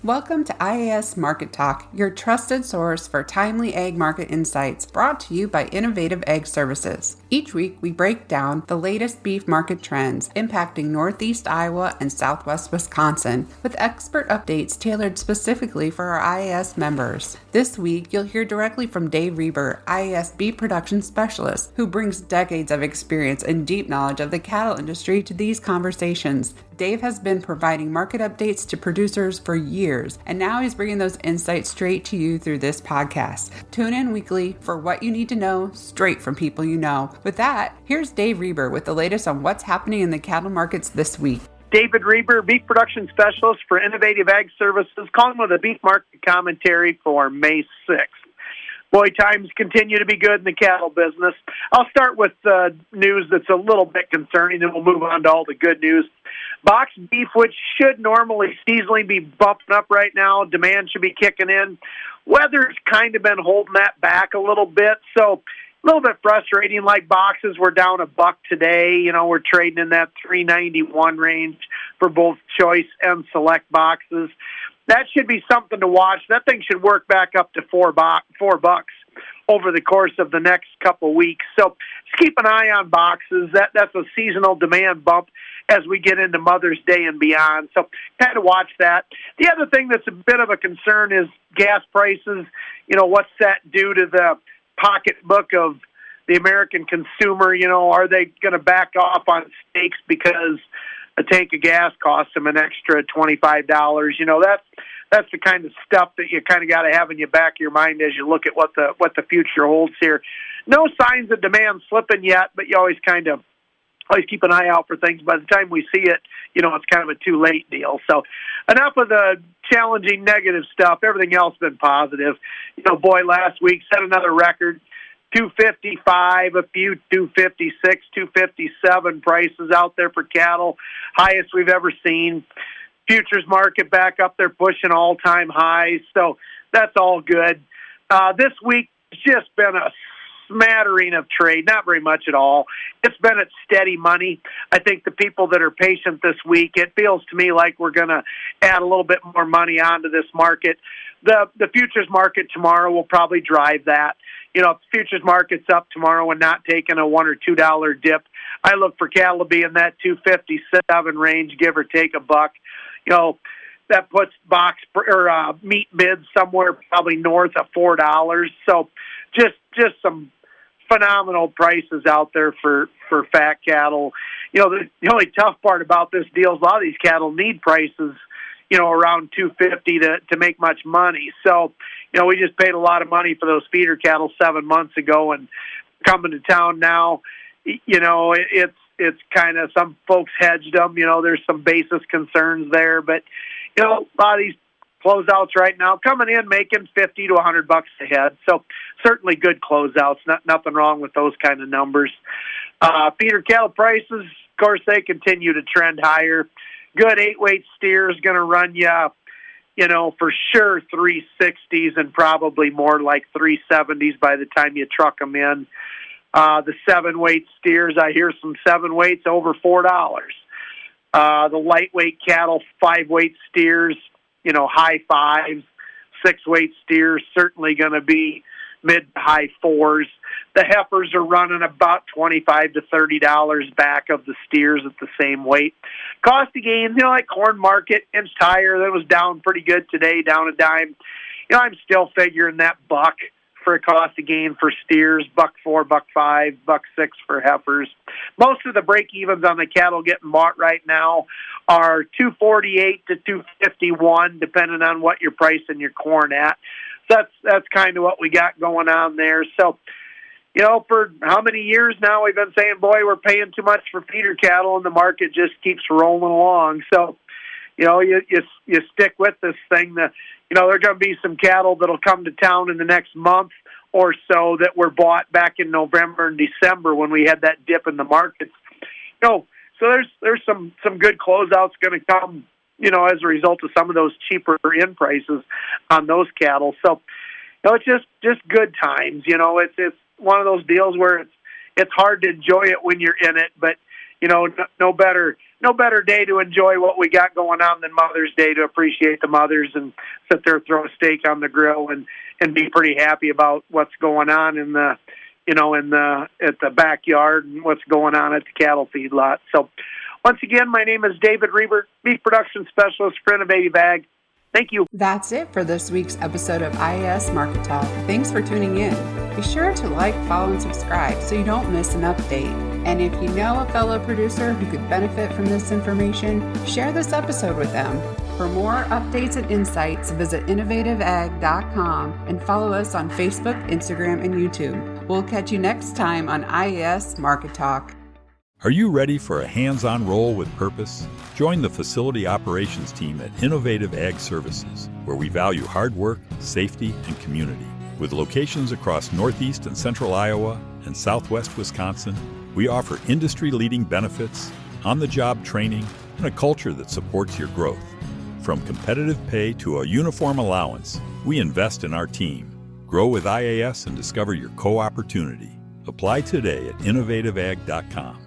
Welcome to IAS Market Talk, your trusted source for timely egg market insights, brought to you by Innovative Egg Services. Each week, we break down the latest beef market trends impacting Northeast Iowa and Southwest Wisconsin, with expert updates tailored specifically for our IAS members. This week, you'll hear directly from Dave Rueber, IAS Beef Production Specialist, who brings decades of experience and deep knowledge of the cattle industry to these conversations. Dave has been providing market updates to producers for years, and now he's bringing those insights straight to you through this podcast. Tune in weekly for what you need to know straight from people you know. With that, here's Dave Rueber with the latest on what's happening in the cattle markets this week. David Rueber, Beef Production Specialist for Innovative Egg Services, calling with a beef market commentary for May 6th. Boy, times continue to be good in the cattle business. I'll start with news that's a little bit concerning, and we'll move on to all the good news. Box beef, which should normally seasonally be bumping up right now, demand should be kicking in. Weather's kind of been holding that back a little bit, so a little bit frustrating. Like boxes, we're down $1 today. You know, we're trading in that $3.91 range for both choice and select boxes. That should be something to watch. That thing should work back up to $4 over the course of the next couple weeks. So just keep an eye on boxes. That's a seasonal demand bump as we get into Mother's Day and beyond. So kind of watch that. The other thing that's a bit of a concern is gas prices. You know, what's that do to the pocketbook of the American consumer? You know, are they going to back off on steaks because a tank of gas costs them an extra $25? You know, that's the kind of stuff that you kind of got to have in your back of your mind as you look at what the future holds here. No signs of demand slipping yet, but you always keep an eye out for things. By the time we see it, you know, it's kind of a too late deal. So enough of the challenging negative stuff. Everything else been positive. You know, boy, last week set another record. 255, a few 256, 257 prices out there for cattle, highest we've ever seen. Futures market back up there pushing all-time highs, so that's all good. This week it's just been a smattering of trade, not very much at all. It's been at steady money. I think the people that are patient this week, it feels to me like we're going to add a little bit more money onto this market. The futures market tomorrow will probably drive that. You know, if the futures market's up tomorrow and not taking a $1 or $2 dip, I look for cattle to be in that 257 range, give or take $1. You know, that puts box or meat bids somewhere probably north of $4. So just some phenomenal prices out there for fat cattle. You know, the only tough part about this deal is a lot of these cattle need prices, you know, around $250 to make much money. So, you know, we just paid a lot of money for those feeder cattle 7 months ago, and coming to town now, you know, it's kind of, some folks hedged them. You know, there's some basis concerns there, but, you know, a lot of these closeouts right now coming in making $50 to $100 a head. So certainly good closeouts. Nothing wrong with those kind of numbers. Feeder cattle prices, of course, they continue to trend higher. Good 8-weight steer is going to run you know, for sure 360s and probably more like 370s by the time you truck them in. The 7-weight steers, I hear some 7-weights over $4. The lightweight cattle, 5-weight steers, you know, high 5s. 6-weight steers certainly going to be mid to high 4s. The heifers are running about $25 to $30 back of the steers at the same weight. Cost of gains, you know, like corn market, inched higher. That was down pretty good today, down a dime. You know, I'm still figuring that $1 for a cost of gain for steers, $1.04, $1.05, $1.06 for heifers. Most of the break-evens on the cattle getting bought right now are $248 to $251, depending on what you're pricing your corn at. So that's kind of what we got going on there. So, you know, for how many years now we've been saying, boy, we're paying too much for feeder cattle, and the market just keeps rolling along. So, you know, you stick with this thing. You know, there are going to be some cattle that'll come to town in the next month or so that were bought back in November and December when we had that dip in the markets. You know, so there's some good closeouts going to come, you know, as a result of some of those cheaper in prices on those cattle. So, you know, it's just good times. You know, it's one of those deals where it's hard to enjoy it when you're in it, but no better day to enjoy what we got going on than Mother's Day, to appreciate the mothers and sit there, throw a steak on the grill and be pretty happy about what's going on at the backyard and what's going on at the cattle feedlot. So once again, my name is David Rueber, Beef Production Specialist for Innovative Ag. Thank you. That's it for this week's episode of IAS Market Talk. Thanks for tuning in. Be sure to like, follow, and subscribe so you don't miss an update. And if you know a fellow producer who could benefit from this information, share this episode with them. For more updates and insights, visit innovativeag.com and follow us on Facebook, Instagram, and YouTube. We'll catch you next time on IAS Market Talk. Are you ready for a hands-on role with purpose? Join the facility operations team at Innovative Ag Services, where we value hard work, safety, and community. With locations across Northeast and Central Iowa and Southwest Wisconsin, we offer industry-leading benefits, on-the-job training, and a culture that supports your growth. From competitive pay to a uniform allowance, we invest in our team. Grow with IAS and discover your co-opportunity. Apply today at innovativeag.com.